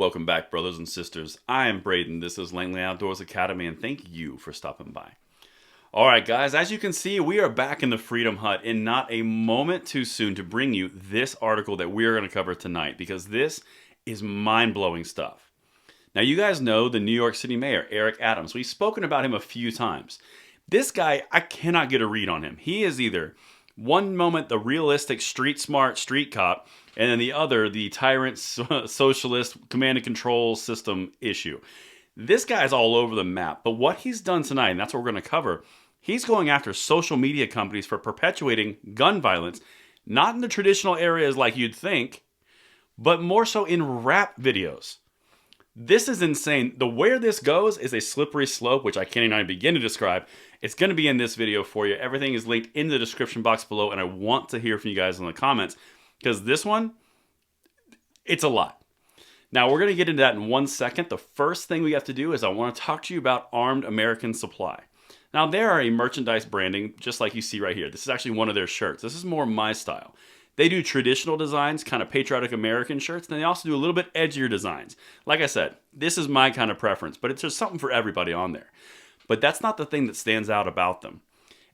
Welcome back, brothers and sisters. I am Braden. This is Langley Outdoors Academy, and thank you for stopping by. All right, guys, as you can see, we are back in the Freedom Hut, and not a moment too soon to bring you this article that we are going to cover tonight, because this is mind-blowing stuff. Now, you guys know the New York City Mayor, Eric Adams. We've spoken about him a few times. This guy, I cannot get a read on him. He is either one moment the realistic street-smart street cop, and then the other, the tyrant socialist command and control system issue. This guy's all over the map. But what he's done tonight, and that's what we're going to cover, he's going after social media companies for perpetuating gun violence, not in the traditional areas like you'd think, but more so in rap videos. This is insane. Where this goes is a slippery slope, which I can't even begin to describe. It's going to be in this video for you. Everything is linked in the description box below, and I want to hear from you guys in the comments, because this one, it's a lot. Now, we're going to get into that in 1 second. The first thing we have to do is I want to talk to you about Armed American Supply. Now, they are a merchandise branding, just like you see right here. This is actually one of their shirts. This is more my style. They do traditional designs, kind of patriotic American shirts, and they also do a little bit edgier designs. Like I said, this is my kind of preference, but it's just something for everybody on there. But that's not the thing that stands out about them.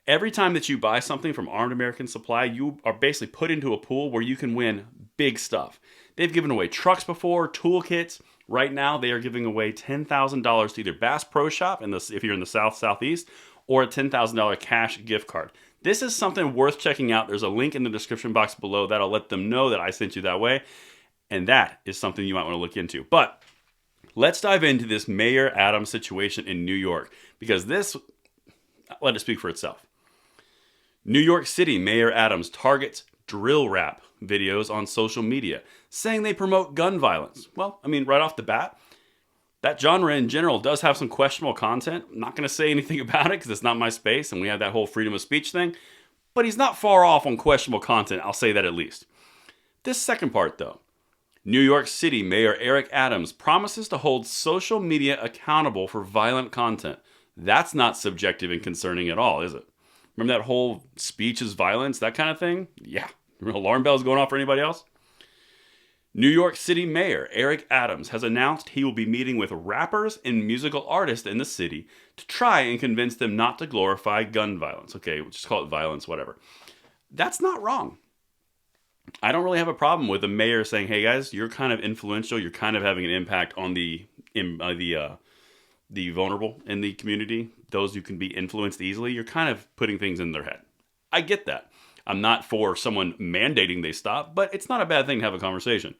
Every time that you buy something from Armed American Supply, you are basically put into a pool where you can win big stuff. They've given away trucks before, toolkits. Right now, they are giving away $10,000 to either Bass Pro Shop, if you're in the South, Southeast, or a $10,000 cash gift card. This is something worth checking out. There's a link in the description box below that'll let them know that I sent you that way. And that is something you might want to look into. But let's dive into this Mayor Adams situation in New York, because this, let it speak for itself. New York City Mayor Adams targets drill rap videos on social media, saying they promote gun violence. Well, I mean, right off the bat, that genre in general does have some questionable content. I'm not going to say anything about it because it's not my space, and we have that whole freedom of speech thing. But he's not far off on questionable content, I'll say that at least. This second part, though. New York City Mayor Eric Adams promises to hold social media accountable for violent content. That's not subjective and concerning at all, is it? Remember that whole speech is violence, that kind of thing? Yeah. Alarm bells going off for anybody else? New York City Mayor Eric Adams has announced he will be meeting with rappers and musical artists in the city to try and convince them not to glorify gun violence. Okay, we'll just call it violence, whatever. That's not wrong. I don't really have a problem with the mayor saying, hey guys, you're kind of influential, you're kind of having an impact on the vulnerable in the community, those who can be influenced easily. You're kind of putting things in their head. I get that. I'm not for someone mandating they stop, but it's not a bad thing to have a conversation.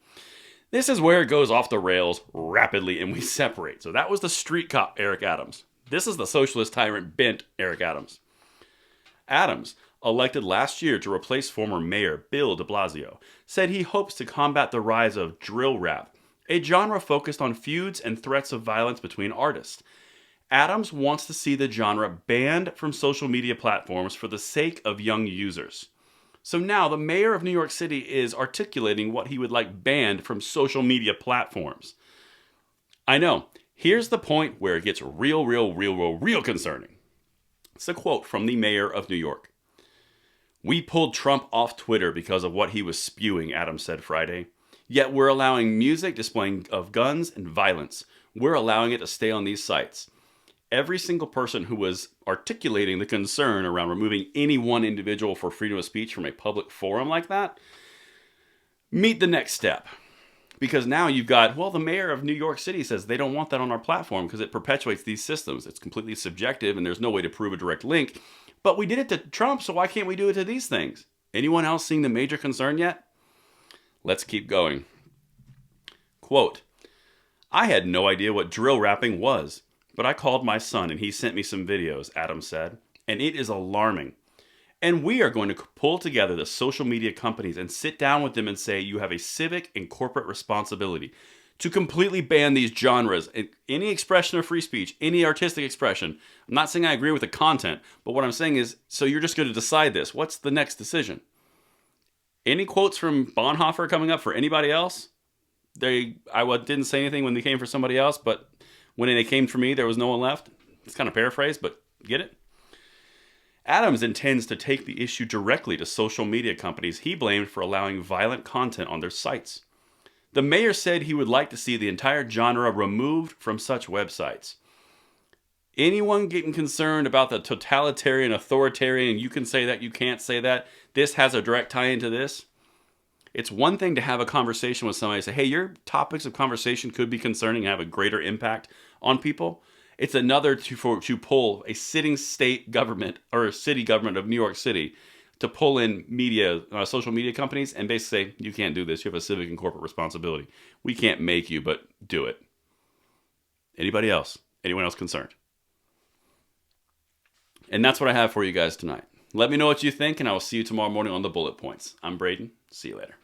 This is where it goes off the rails rapidly and we separate. So that was the street cop Eric Adams. This is the socialist tyrant bent Eric Adams. Adams, elected last year to replace former Mayor Bill de Blasio, said he hopes to combat the rise of drill rap, a genre focused on feuds and threats of violence between artists. Adams wants to see the genre banned from social media platforms for the sake of young users. So now the mayor of New York City is articulating what he would like banned from social media platforms. I know. Here's the point where it gets real concerning. It's a quote from the mayor of New York. We pulled Trump off Twitter because of what he was spewing, Adams said Friday. Yet we're allowing music displaying of guns and violence. We're allowing it to stay on these sites. Every single person who was articulating the concern around removing any one individual for freedom of speech from a public forum like that, meet the next step. Because now you've got, well, the mayor of New York City says they don't want that on our platform because it perpetuates these systems. It's completely subjective and there's no way to prove a direct link. But we did it to Trump, so why can't we do it to these things? Anyone else seeing the major concern yet? Let's keep going. Quote, I had no idea what drill rapping was. But I called my son and he sent me some videos, Adams said, and it is alarming. And we are going to pull together the social media companies and sit down with them and say you have a civic and corporate responsibility to completely ban these genres. Any expression of free speech, any artistic expression. I'm not saying I agree with the content, but what I'm saying is, so you're just going to decide this. What's the next decision? Any quotes from Bonhoeffer coming up for anybody else? I didn't say anything when they came for somebody else, but when they came for me, there was no one left. It's kind of paraphrased, but get it? Adams intends to take the issue directly to social media companies he blamed for allowing violent content on their sites. The mayor said he would like to see the entire genre removed from such websites. Anyone getting concerned about the totalitarian, authoritarian, you can say that, you can't say that, this has a direct tie into this. It's one thing to have a conversation with somebody and say, hey, your topics of conversation could be concerning and have a greater impact on people. It's another to pull a sitting state government or a city government of New York City to pull in media, social media companies and basically say, you can't do this. You have a civic and corporate responsibility. We can't make you, but do it. Anybody else? Anyone else concerned? And that's what I have for you guys tonight. Let me know what you think, and I will see you tomorrow morning on the Bullet Points. I'm Braden. See you later.